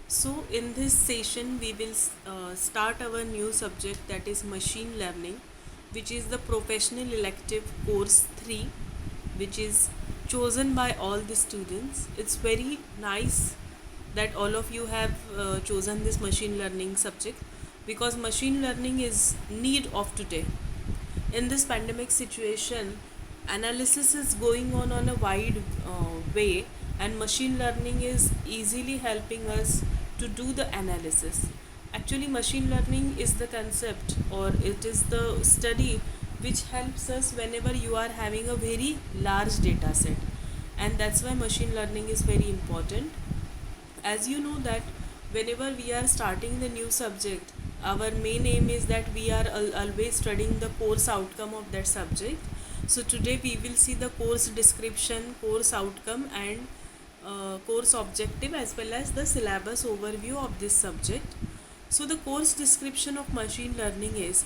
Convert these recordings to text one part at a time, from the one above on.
So, in this session, we will start our new subject, that is machine learning, which is the professional elective course 3, which is chosen by all the students. It's very nice that all of you have chosen this machine learning subject, because machine learning is need of today. In this pandemic situation, analysis is going on a wide way, and machine learning is easily helping us to do the analysis. Actually, machine learning is the concept, or it is the study which helps us whenever you are having a very large data set, and that's why machine learning is very important. As you know that whenever we are starting the new subject, our main aim is that we are always studying the course outcome of that subject. So today we will see the course description, course outcome, and course objective, as well as the syllabus overview of this subject. So the course description of machine learning is: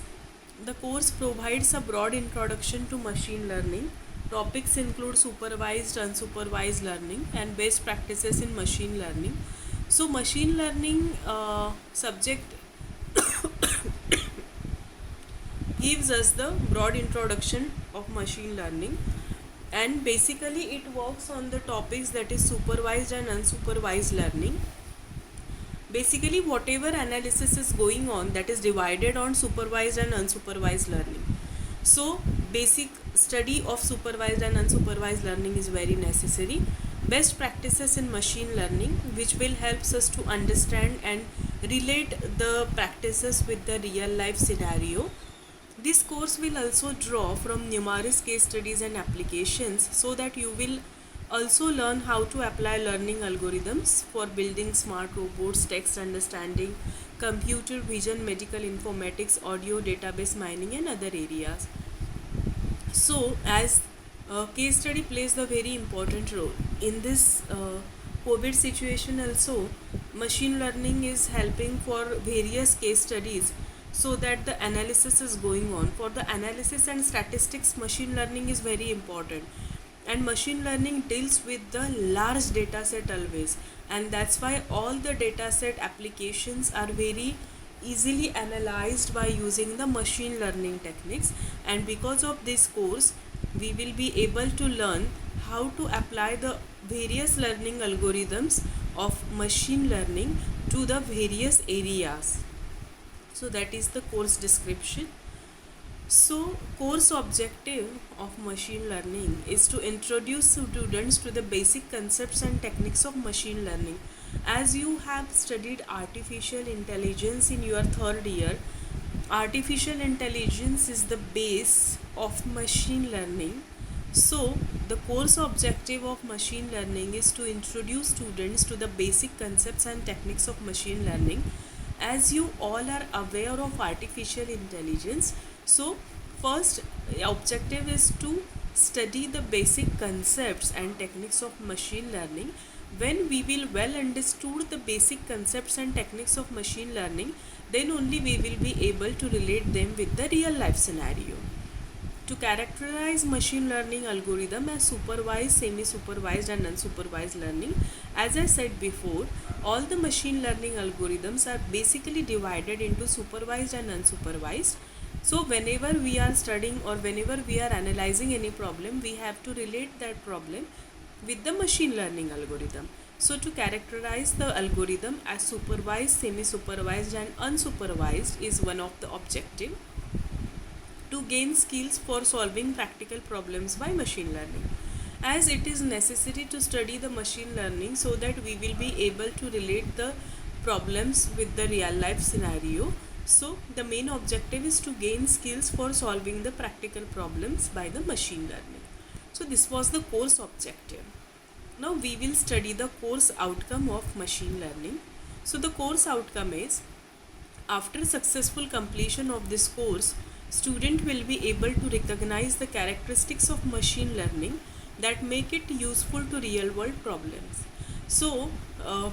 the course provides a broad introduction to machine learning. Topics include supervised, unsupervised learning, and best practices in machine learning. So, machine learning subject gives us the broad introduction of machine learning, and basically it works on the topics, that is supervised and unsupervised learning. Basically, whatever analysis is going on, that is divided on supervised and unsupervised learning. So, basic study of supervised and unsupervised learning is very necessary. Best practices in machine learning, which will helps us to understand and relate the practices with the real life scenario. This course will also draw from numerous case studies and applications, so that you will also learn how to apply learning algorithms for building smart robots, text understanding, computer vision, medical informatics, audio, database mining, and other areas. So, as case study plays a very important role in this COVID situation, also machine learning is helping for various case studies, so that the analysis is going on. For the analysis and statistics, machine learning is very important, and machine learning deals with the large data set always, and that's why all the data set applications are very easily analyzed by using the machine learning techniques. And because of this course, we will be able to learn how to apply the various learning algorithms of machine learning to the various areas. So that is the course description. So, course objective of machine learning is to introduce students to the basic concepts and techniques of machine learning. As you have studied artificial intelligence in your third year, artificial intelligence is the base of machine learning. So, the course objective of machine learning is to introduce students to the basic concepts and techniques of machine learning. As you all are aware of artificial intelligence, so first objective is to study the basic concepts and techniques of machine learning. When we will well understood the basic concepts and techniques of machine learning, then only we will be able to relate them with the real life scenario. To characterize machine learning algorithm as supervised, semi-supervised, and unsupervised learning, as I said before, all the machine learning algorithms are basically divided into supervised and unsupervised. So whenever we are studying or whenever we are analyzing any problem, we have to relate that problem with the machine learning algorithm. So to characterize the algorithm as supervised, semi-supervised, and unsupervised is one of the objective. To gain skills for solving practical problems by machine learning, as it is necessary to study the machine learning so that we will be able to relate the problems with the real life scenario. So the main objective is to gain skills for solving the practical problems by the machine learning. So this was the course objective. Now we will study the course outcome of machine learning. So the course outcome is: after successful completion of this course, student will be able to recognize the characteristics of machine learning that make it useful to real world problems. So,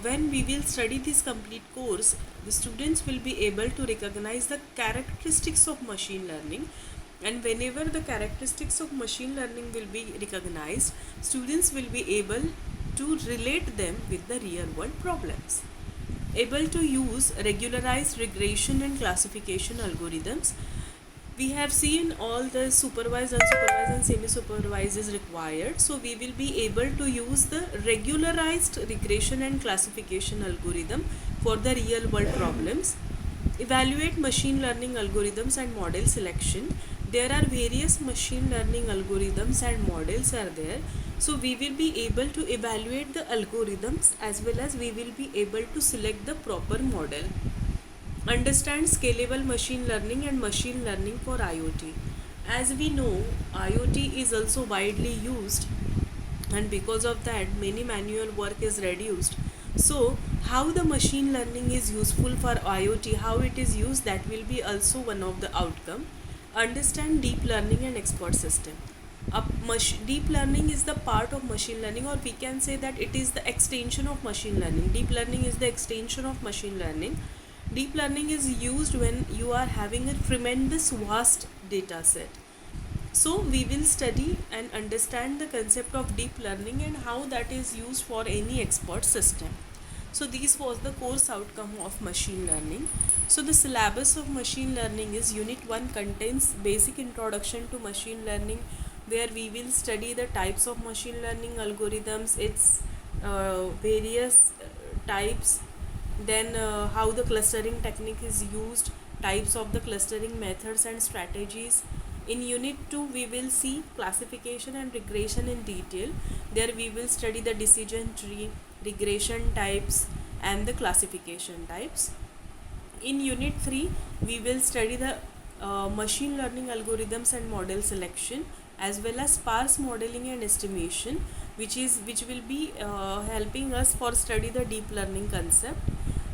when we will study this complete course, the students will be able to recognize the characteristics of machine learning, and whenever the characteristics of machine learning will be recognized, students will be able to relate them with the real world problems. able to use regularized regression and classification algorithms. We have seen all the supervised, unsupervised and semi-supervised is required. So we will be able to use the regularized regression and classification algorithm for the real world problems. Evaluate machine learning algorithms and model selection. There are various machine learning algorithms and models are there. So we will be able to evaluate the algorithms as well as we will be able to select the proper model. Understand scalable machine learning and machine learning for IoT. As we know, IoT is also widely used, and because of that many manual work is reduced. So how the machine learning is useful for IoT, how it is used, that will be also one of the outcome. Understand deep learning and expert system. Deep learning is the part of machine learning, or we can say that it is the extension of machine learning. Deep learning is the extension of machine learning. Deep learning is used when you are having a tremendous vast data set. So we will study and understand the concept of deep learning and how that is used for any expert system. So this was the course outcome of machine learning. So the syllabus of machine learning is Unit 1 contains basic introduction to machine learning, where we will study the types of machine learning algorithms, its various types, then how the clustering technique is used, types of the clustering methods and strategies. In Unit 2 we will see classification and regression in detail. There we will study the decision tree, regression types and the classification types. In Unit 3 we will study the machine learning algorithms and model selection, as well as sparse modeling and estimation, which will be helping us for study the deep learning concept.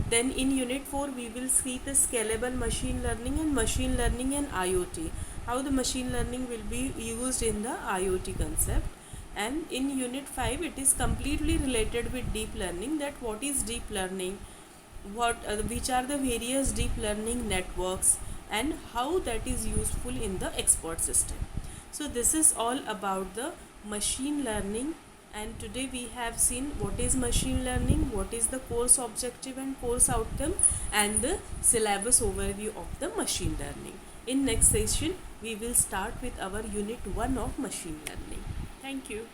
Then in Unit 4 we will see the scalable machine learning and IoT, how the machine learning will be used in the IoT concept. And in Unit 5 it is completely related with deep learning, that what is deep learning, which are the various deep learning networks, and how that is useful in the expert system. So this is all about the machine learning, and today we have seen what is machine learning, what is the course objective and course outcome, and the syllabus overview of the machine learning. In next session we will start with our Unit 1 of machine learning. Thank you.